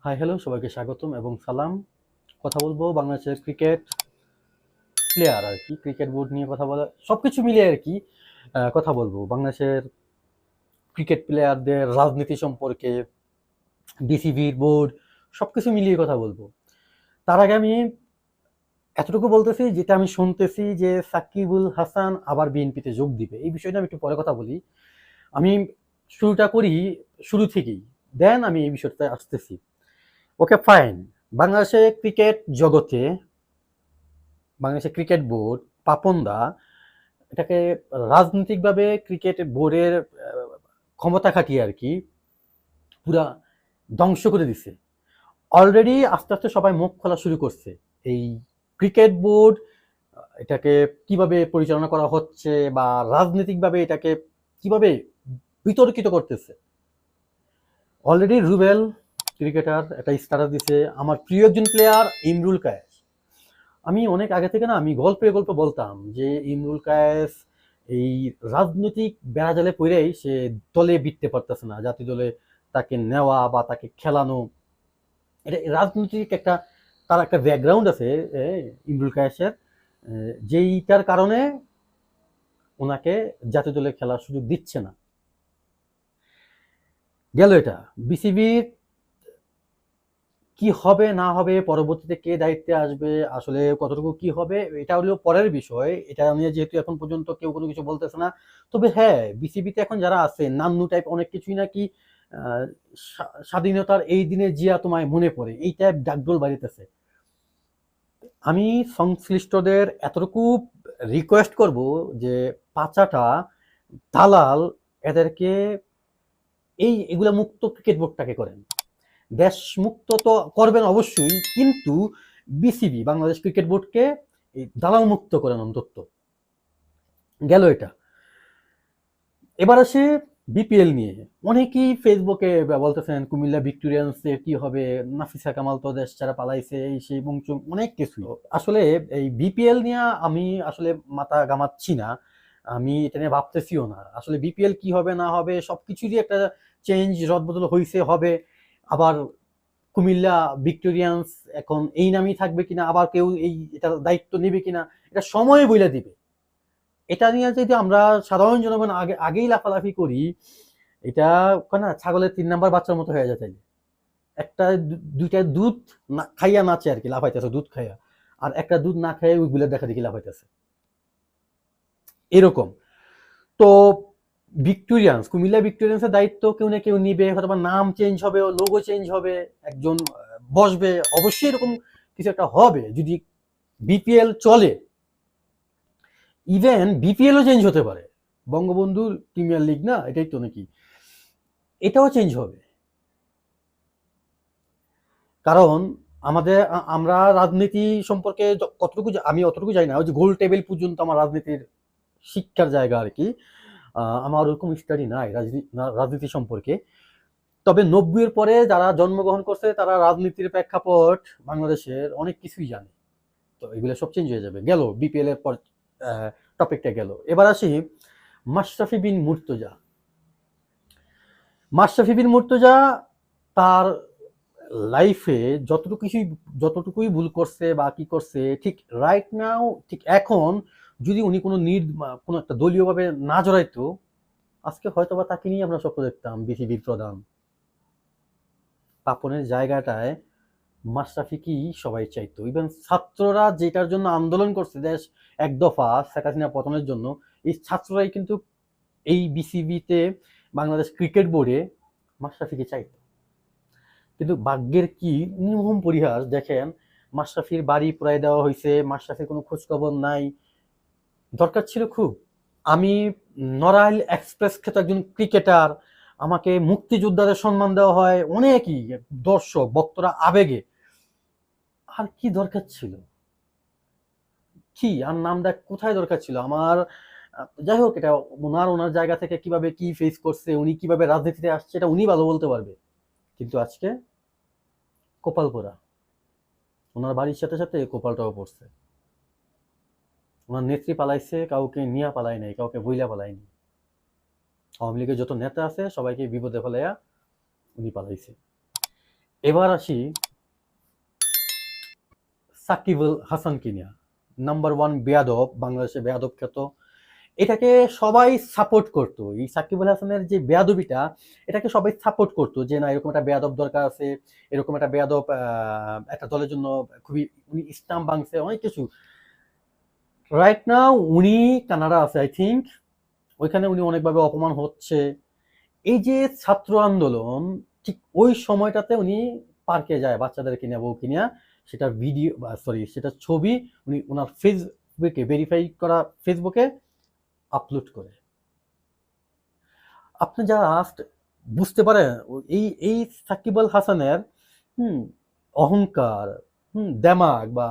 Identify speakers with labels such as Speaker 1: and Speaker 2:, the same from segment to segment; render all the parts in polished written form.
Speaker 1: Hi hello, সবাইকে স্বাগতম এবং সালাম। কথা বলবো বাংলাদেশের ক্রিকেট প্লেয়ার আর কি, ক্রিকেট বোর্ড নিয়ে কথা বলা, সবকিছু মিলিয়ে আর কি। কথা বলবো বাংলাদেশের ক্রিকেট প্লেয়ারদের রাজনীতি সম্পর্কে, বিসিবির বোর্ড, সবকিছু মিলিয়ে কথা বলবো। তার আগে আমি এতটুকু বলতেছি, যেটা আমি শুনতেছি যে সাকিবুল হাসান আবার বিএনপিতে যোগ দিবে, এই বিষয়টা আমি একটু পরে কথা বলি। আমি শুরুটা করি শুরু থেকেই, দেন আমি এই বিষয়টা আসতেছি। ওকে, ফাইন। বাংলাদেশে ক্রিকেট জগতে, বাংলাদেশের ক্রিকেট বোর্ড, পাপন দা এটাকে রাজনৈতিকভাবে ক্রিকেট বোর্ডের ক্ষমতা খাটিয়ে আর কি পুরা ধ্বংস করে দিছে। অলরেডি আস্তে আস্তে সবাই মুখ খোলা শুরু করছে। এই ক্রিকেট বোর্ড এটাকে কিভাবে পরিচালনা করা হচ্ছে বা রাজনৈতিকভাবে এটাকে কিভাবে বিতর্কিত করতেছে। অলরেডি রুবেল ক্রিকেটার একটা স্ট্যাটাস দিছে, আমার প্রিয় একজন প্লেয়ার ইমরুল কায়েস। আমি অনেক আগে থেকে না, আমি গল্পে গল্পে বলতাম যে ইমরুল কায়েস এই রাজনৈতিক বেড়াজালে পড়েই সে দলে বিটতে পারতেছে না, জাতীয় দলে তাকে নেওয়া বা তাকে খেলানো। এটা রাজনৈতিক একটা, তার একটা ব্যাকগ্রাউন্ড আছে ইমরুল কায়েসের, যেইটার কারণে ওনাকে জাতীয় দলে খেলার সুযোগ দিচ্ছে না। গেল এটা। বিসিবির কি হবে না হবে, পরবর্তীতে কে দায়িত্বে আসবে, আসলে কতটুকু কি হবে, এটা হলো পরের বিষয়। এটা নিয়ে যেহেতু এখন পর্যন্ত কেউ কোনো কিছু বলতেছে না। তবে হ্যাঁ, বিসিবিতে এখন যারা আছে নান্নু টাইপ অনেক কিছুই নাকি স্বাধীনতার এই দিনে জিয়া তোমায় মনে পড়ে, এই টাইপ ডাকডোল বাড়িতেছে। আমি সংশ্লিষ্টদের এতটুকু রিকোয়েস্ট করব যে পাচাটা, দালাল, এদেরকে এগুলা মুক্ত ক্রিকেট বোর্ডটাকে করেন। দেশ মুক্ত তো করবেন অবশ্যই, কিন্তু বিসিবি বাংলাদেশ ক্রিকেট বোর্ডকে এই দালাল মুক্ত করেন অন্তত। গেল এটা। এবার আসে বিপিএল নিয়ে। অনেকেই ফেসবুকে বলতেছেন কুমিল্লা ভিক্টোরিয়ান্সের কি হবে, নাফিসা কামাল তো দেশ ছাড়া পালাইছে, এই সেই বংচুং অনেক কিছু। আসলে এই বিপিএল নিয়ে আমি আসলে মাথা ঘামাচ্ছি না, আমি এটা নিয়ে ভাবতেছিও না। আসলে বিপিএল কি হবে না হবে সবকিছুরই একটা চেঞ্জ রদবদল হয়েছে, হবে। আবার কুমিল্লা ভিক্টোরিয়ান্স এখন এই নামই থাকবে কিনা, আবার কেউ এই এটার দায়িত্ব নেবে কিনা, এটা সময় বইলা দিবে। এটা নিয়ে যদি আমরা সাধারণ জনগণ আগেই লাফালাফি করি, এটা না ছাগলের 3 নাম্বার বাচ্চার মতো হয়ে যায়। তাইলে একটা দুইটা দুধ খাইয়া নাচে আর কি, লাফাইতেছে দুধ খাইয়া, আর একটা দুধ না খাইয়া ওইগুলো দেখা দেখি লাফাইতেছে এরকম। তো ভিক্টোরিয়ান্স, কুমিল্লা ভিক্টোরিয়ান্সের দায়িত্ব কেউ না কেউ নিবে, হয়তো নাম চেঞ্জ হবে, লোগো চেঞ্জ হবে, একজন বসবে, অবশ্যই এরকম কিছু একটা হবে যদি বিপিএল চলে। ইভেন বিপিএলও চেঞ্জ হতে পারে, বঙ্গবন্ধু প্রিমিয়ার লিগ না, এটাই তো নাকি, এটাও চেঞ্জ হবে। কারণ আমরা রাজনীতি সম্পর্কে কতটুকু আমি অতটুকু জানি না, ওই যে গোল টেবিল পর্যন্ত আমার রাজনীতির শিক্ষার জায়গা আর কি। আমার ওরকম স্টাডি নাই রাজনীতি সম্পর্কে। তবে 90-এর পরে যারা জন্মগ্রহণ করছে তারা রাজনীতির প্রেক্ষাপট বাংলাদেশের অনেক কিছুই জানে। তো এগুলো সব চেঞ্জ হয়ে যাবে। গেল বিপিএল এর পর টপিকটা গেল। এবার আসি মাশরাফি বিন মুর্তজা। মাশরাফি বিন মুর্তজা তার লাইফে যতটুকুই ভুল করছে বা কি করছে, ঠিক রাইট নাও, ঠিক এখন যদি উনি কোনো একটা দলীয়ভাবে না জড়াইতো, আজকে হয়তোবা তাকে নিয়ে আমরা স্বপ্ন দেখতাম বিসিবির প্রধান। পাপনের জায়গাটায় মাশরাফিকেই সবাই চাইতো। ইভেন ছাত্ররা যেটার জন্য আন্দোলন করছে, দেশ এক দফা শেখ হাসিনা পতনের জন্য, এই ছাত্ররাই কিন্তু এই বিসিবিতে, বাংলাদেশ ক্রিকেট বোর্ডে মাশরাফিকে চাইতো। কিন্তু ভাগ্যের কি নির্মম পরিহাস দেখেন, মাশরাফির বাড়ি পুরাই দেওয়া হয়েছে, মাশরাফির কোনো খোঁজ খবর নাই। দরকার ছিল খুব, আমি নড়াইল এক্সপ্রেস খ্যাত একজন ক্রিকেটার, আমাকে মুক্তিযোদ্ধাদের সম্মান দেওয়া হয়, অনেকই দর্শক ভক্তরা আবেগে, আর কি দরকার ছিল, কি আর নামটা কোথায় দরকার ছিল আমার। যাই হোক, এটা ওনার জায়গা থেকে কিভাবে কি ফেস করছে, উনি কিভাবে রাজনীতিতে আসছে, এটা উনি ভালো বলতে পারবে। কিন্তু আজকে কপাল পোড়া, ওনার বাড়ির সাথে সাথে কপালটাও পড়ছে। ওনার নেত্রী পালাইছে, কাউকে নিয়া পালাই নাই, কাউকে বইলা পালাইনি। আওয়ামী লীগের যত নেতা আছে সবাইকে বিপদে ফেলাইয়া উনি পালাইছে। এবার আসি সাকিব আল হাসানকে নিয়ে। নাম্বার ওয়ান বেয়াদব, বাংলাদেশে বেয়াদব খ্যাত। এটাকে সবাই সাপোর্ট করতো, এই সাকিব আল হাসানের যে বেয়াদবিটা, এটাকে সবাই সাপোর্ট করতো যে না, এরকম একটা বেয়াদব দরকার আছে, এরকম একটা বেয়াদব একটা দলের জন্য খুবই, উনি ইসলাম ভাঙছে অনেক কিছু। রাইট নাও উনি কানাডা আছে আই থিঙ্ক, ওইখানে উনি অনেকভাবে অপমান হচ্ছে। এই যে ছাত্র আন্দোলন, ঠিক ওই সময়টাতে উনি পার্কে যায় বাচ্চাদেরকে নিয়ে, বউকে নিয়ে, সেটা ভিডিও, সরি সেটা ছবি উনি ওনার ফেসবুকে, ভেরিফাই করা ফেসবুকে আপলোড করে। আপনি জাস্ট বুঝতে পারেন এই এই সাকিব আল হাসানের হুম অহংকার, দেমাগ বা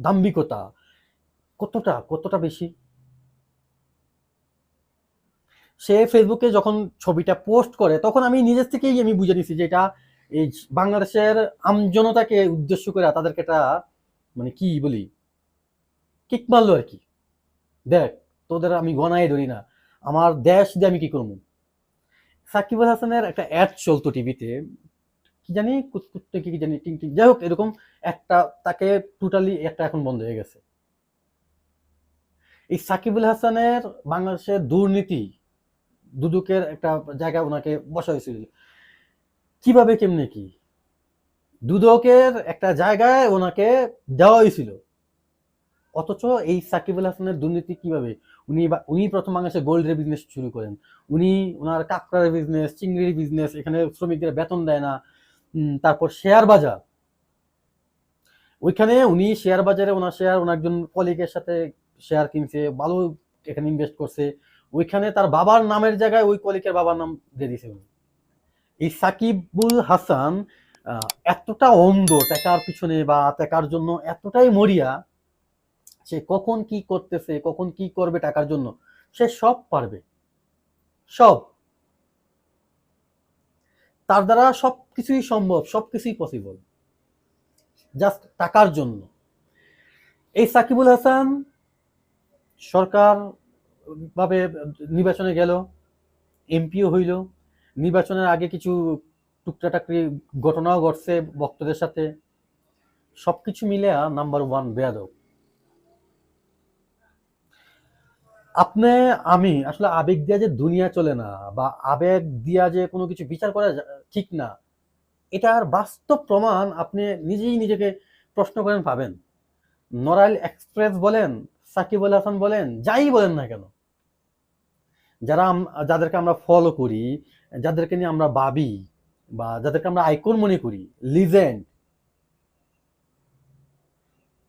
Speaker 1: দাম্ভিকতা কতটা কতটা বেশি। সে ফেসবুকে যখন ছবিটা পোস্ট করে, তখন আমি নিজের থেকেই আমি বুঝে নিছি যে এটা এই বাংলাদেশের আমজনতাকে উদ্দেশ্য করে তাদেরকে একটা, মানে কি বলি, কিক মারলো আর কি। দেখ, তোদের আমি গনায় ধরি না, আমার দেশ দিয়ে আমি কি করবো। সাকিব আল হাসানের একটা অ্যাড চলতো টিভিতে, কি জানি কুতকুতে কি জানি টিং টিং, যাই হোক এরকম একটা, তাকে টোটালি একটা এখন বন্ধ হয়ে গেছে। এই সাকিবুল হাসানের বাংলাদেশের দুর্নীতি, দুদকের একটা জায়গায় ওনাকে বসা হয়েছিল, কিভাবে কেমনে কি, দুদকের একটা জায়গায় ওনাকে দেওয়া হয়েছিল। অথচ এই সাকিবুল হাসানের দুর্নীতি কিভাবে, উনি প্রথম বাংলাদেশে গোল্ডের বিজনেস শুরু করেন, উনি ওনার কাঁকড়ার বিজনেস, চিংড়ির বিজনেস, এখানে শ্রমিকদের বেতন দেয় না। তারপর শেয়ার বাজার, ওইখানে উনি শেয়ার বাজারে ওনার শেয়ার, ওনার একজন কলিগের সাথে শেয়ার কিনছে, ভালো এখানে ইনভেস্ট করছে, ওইখানে তার বাবার নামের জায়গায় ওই কলিগের বাবার নাম দিয়ে দিয়েছে উনি। এই সাকিবুল হাসান এতটা অন্ধ টাকার পিছনে বা টাকার জন্য, এতটাই মরিয়া, সে কখন কি করতেছে, কখন কি করবে টাকার জন্য, সে সব পারবে, সব, তার দ্বারা সবকিছুই সম্ভব, সবকিছুই পসিবল, জাস্ট টাকার জন্য। এই সাকিবুল হাসান সরকার ভাবে নির্বাচনে গেল, এমপিও হইল, নির্বাচনের আগে কিছু টুকটাটাকরি ঘটনাও ঘটছে ভক্তদের সাথে, সবকিছু মিলে নাম্বার ওয়ান বেয়াদব। আপনি, আমি আসলে আবেগ দিয়া যে দুনিয়া চলে না, বা আবেগ দিয়া যে কোনো কিছু বিচার করা ঠিক না, এটার বাস্তব প্রমাণ আপনি নিজেই নিজেকে প্রশ্ন করেন পাবেন। নড়াইল এক্সপ্রেস বলেন, সাকিব আল হাসান বলেন, যাই বলেন না কেন, যাদেরকে আমরা ফলো করি, যাদেরকে নিয়ে আমরা ভাবি, বা যাদেরকে আমরা আইকন মনে করি, লিজেন্ড,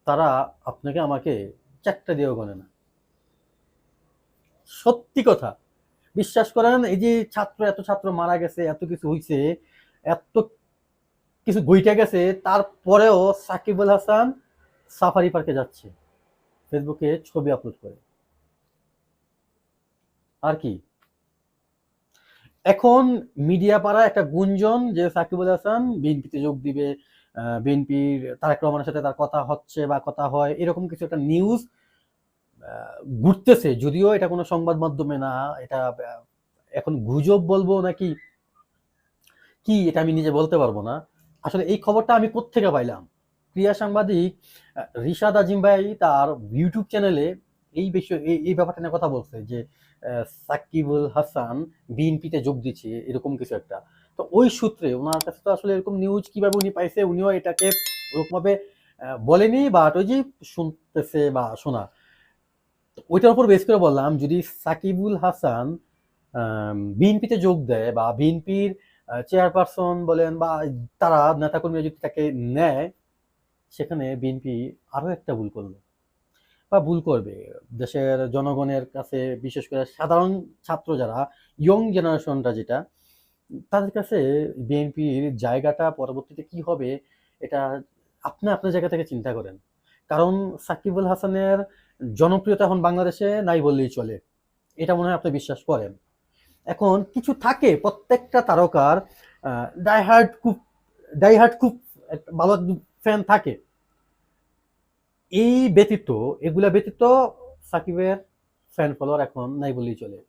Speaker 1: তারা আপনাকে আমাকে চারটা দিয়েও গণে না। সত্যি কথা, বিশ্বাস করেন, এই যে এত ছাত্র মারা গেছে, এত কিছু হইছে, এত কিছু ঘইটা গেছে, তারপরেও সাকিব আল হাসান সাফারি পার্কে যাচ্ছে ফেসবুকে ছবি আপলোড করে। আর কি, এখন মিডিয়া পাড়া একটা গুঞ্জন যে সাকিব আল হাসান বিএনপিতে যোগ দিবে, বিএনপির তারেক রহমানের সাথে তার কথা হচ্ছে বা কথা হয়, এরকম কিছু একটা নিউজ ঘুরতেছে, যদিও এটা কোনো সংবাদ মাধ্যমে না, এটা এখন গুজব বলবো নাকি কি, এটা আমি নিজে বলতে পারবো না। আসলে এই খবরটা আমি কোত্থেকে পাইলাম, ক্রীড়া সাংবাদিক রিশাদ আজিম ভাই তার ইউটিউব চ্যানেলে এই বিষয়, এই ব্যাপারটা নিয়ে কথা বলছে যে সাকিবুল হাসান বিএনপিতে যোগ দিচ্ছে, এরকম কিছু একটা। তো ওই সূত্রে ওনার কাছে তো আসলে এরকম নিউজ কিভাবে উনি পাইছে, উনিও এটাকে ওরকমভাবে বলেনি, বা ওই যে শুনতেছে বা শোনা, ওইটার উপর বেস করে বললাম, যদি সাকিবুল হাসান বিএনপিতে যোগ দেয়, বা বিএনপির চেয়ারপারসন বলেন বা তারা নেতাকর্মীরা যদি তাকে নেয়, সেখানে বিএনপি আরো একটা ভুল করলো বা ভুল করবে। দেশের জনগণের কাছে, বিশেষ করে সাধারণ ছাত্র যারা, ইয়ং জেনারেশনটা যেটা, তাদের কাছে বিএনপির জায়গাটা পরবর্তীতে কি হবে, এটা আপনি আপনার জায়গা থেকে চিন্তা করেন। কারণ সাকিবুল হাসানের জনপ্রিয়তা এখন বাংলাদেশে নাই বললেই চলে, এটা মনে হয় আপনি বিশ্বাস করেন। এখন কিছু থাকে প্রত্যেকটা তারকার, ডাইহার্ড খুব, খুব ভালো ফ্যান থাকে, এই ব্যতীত, এগুলা ব্যতীত সাকিবের ফ্যান ফলোয়ার এখন নাই বললেই চলে।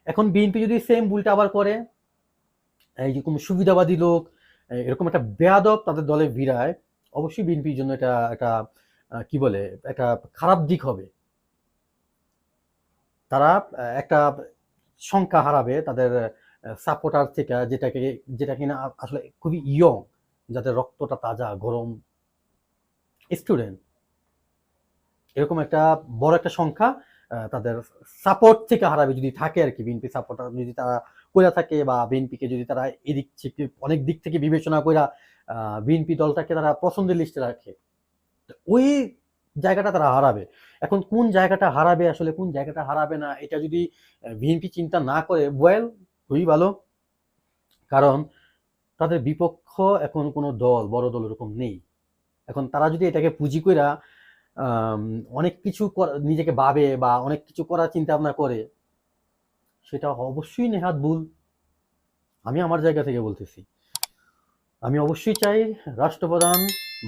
Speaker 1: এখন বিএনপি যদি সেম ভুলটা আবার করে, এইরকম সুবিধাবাদী লোক, এরকম একটা বেয়াদব তাদের দলে ভিড়ায়, অবশ্যই বিএনপির জন্য এটা একটা কি বলে একটা খারাপ দিক হবে। তারা একটা সংখ্যা হারাবে তাদের সাপোর্টার থেকে, যেটা কিনা আসলে খুবই ইয়ং, যাদের রক্তটা তাজা গরম স্টুডেন্ট, এরকম একটা বড় একটা সংখ্যা তাদের সাপোর্ট থেকে হারাবে যদি থাকে আর কি। বিএনপি সাপোর্টার যদি তারা করে থাকে, বা বিএনপিকে যদি তারা এদিক থেকে অনেক দিক থেকে বিবেচনা করে বিএনপি দলটাকে তারা পছন্দের লিস্টে রাখে, ওই জায়গাটা তারা হারাবে। এখন কোন জায়গাটা হারাবে আসলে, কোন জায়গাটা হারাবে না, এটা যদি বিএনপি চিন্তা না করে ওয়েল, খুবই ভালো। কারণ তাদের বিপক্ষ এখন কোনো দল, বড় দল এরকম নেই। এখন তারা যদি এটাকে পুঁজি কইরা অনেক কিছু নিজেকে ভাবে বা অনেক কিছু করার চিন্তা ভাবনা করে, সেটা অবশ্যই নেহাত ভুল। আমি আমার জায়গা থেকে বলতেছি, আমি অবশ্যই চাই রাষ্ট্রপ্রধান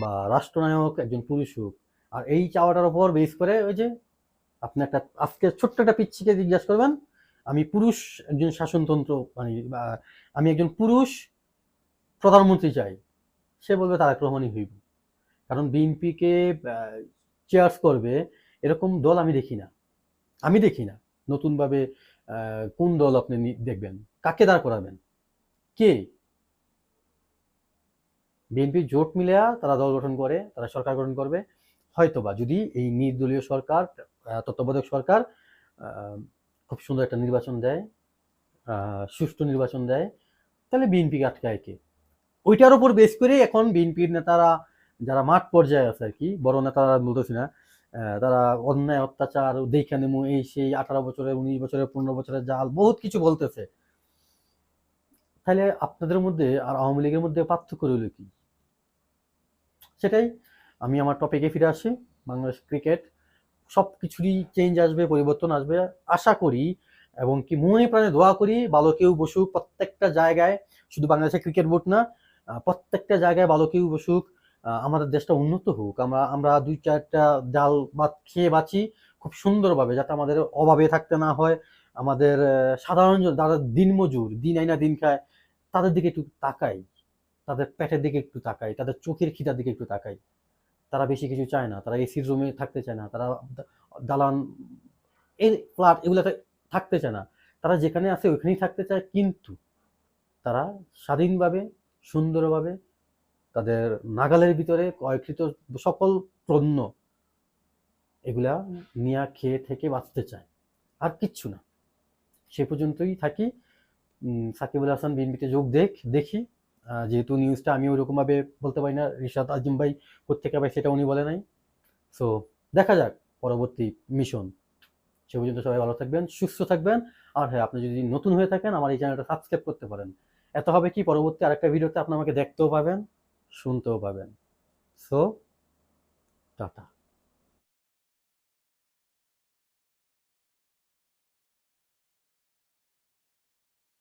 Speaker 1: বা রাষ্ট্রনায়ক একজন পুরুষ হোক। আর এই চাওয়াটার উপর বেস করে ওই যে আপনি একটা আজকে ছোট্ট একটা পিচ্ছিকে জিজ্ঞাসা করবেন, আমি পুরুষ একজন শাসনতন্ত্র মানে আমি একজন পুরুষ প্রধানমন্ত্রী চাই, সে বলবে তারেক রহমানই হইব। কারণ বিএনপিকে চেয়ার্স করবে এরকম দল আমি দেখি না। আমি দেখি না নতুনভাবে কোন দল আপনি দেখবেন, কাকে দাঁড় করাবেন, কে? বিএনপি জোট মিলে তারা দল গঠন করে, তারা সরকার গঠন করবে। হয়তোবা যদি এই নির্দলীয় সরকার, তত্ত্বাবধায়ক সরকার খুব সুন্দর একটা নির্বাচন দেয়, সুষ্ঠু নির্বাচন দেয়, তাহলে বিএনপিকে আটকায় কে? ওইটার উপর বেস করে এখন বিএনপির নেতারা যারা মাঠ পর্যায়ে আছে আর কি, বড় নেতারা বলতেছি না, তারা অন্যায় অত্যাচার দেখে নেমু এই সেই 18 বছরের 19 বছরের 15 বছরের জাল বহুত কিছু বলতেছে। তাহলে আপনাদের মধ্যে আর আওয়ামী লীগের মধ্যে পার্থক্য রইল কি? সেটাই। আমি আমার টপিকে ফিরে আসি। বাংলাদেশ ক্রিকেট সব কিছুরই চেঞ্জ আসবে, পরিবর্তন আসবে আশা করি, এবং কি মনে প্রাণে দোয়া করি ভালো কেউ বসুক প্রত্যেকটা জায়গায়, শুধু বাংলাদেশের ক্রিকেট বোর্ড না, প্রত্যেকটা জায়গায় ভালো কেউ বসুক, আমাদের দেশটা উন্নত হোক, আমরা আমরা 2-4টা ডাল ভাত খেয়ে বাঁচি খুব সুন্দরভাবে, যাতে আমাদের অভাবে থাকতে না হয়। আমাদের সাধারণ যারা দিনমজুর, দিন আইনা দিন খায়, তাদের দিকে একটু তাকাই, তাদের পেটের দিকে একটু তাকাই, তাদের চোখের খিদার দিকে একটু তাকাই। তারা বেশি কিছু চায় না, তারা এসির রুমে থাকতে চায় না, তারা দালান এই ফ্ল্যাট এগুলোতে থাকতে চায় না, তারা যেখানে আছে ওইখানেই থাকতে চায়। কিন্তু তারা স্বাধীনভাবে, সুন্দরভাবে তাদের নাগালের ভিতরে ক্রয়কৃত সকল পণ্য এগুলা নিয়ে খেয়ে থেকে বাঁচতে চায়, আর কিচ্ছু না। সে পর্যন্তই থাকি। সাকিবুল হাসান বিএনপিতে যোগ দেখি। যেহেতু নিউজটা আমি ওইরকমভাবে বলতে পারি না, রিশাদ আজিম ভাই কোত্থেকে ভাই সেটা উনি বলে নাই। সো দেখা যাক পরবর্তী মিশন। সে পর্যন্ত সবাই ভালো থাকবেন, সুস্থ থাকবেন। আর হ্যাঁ, আপনি যদি নতুন হয়ে থাকেন আমার এই চ্যানেলটা সাবস্ক্রাইব করতে পারেন। এত হবে কি, পরবর্তী আরেকটা ভিডিওতে আপনি আমাকে দেখতেও পাবেন, শুনতেও পাবেন। So tata.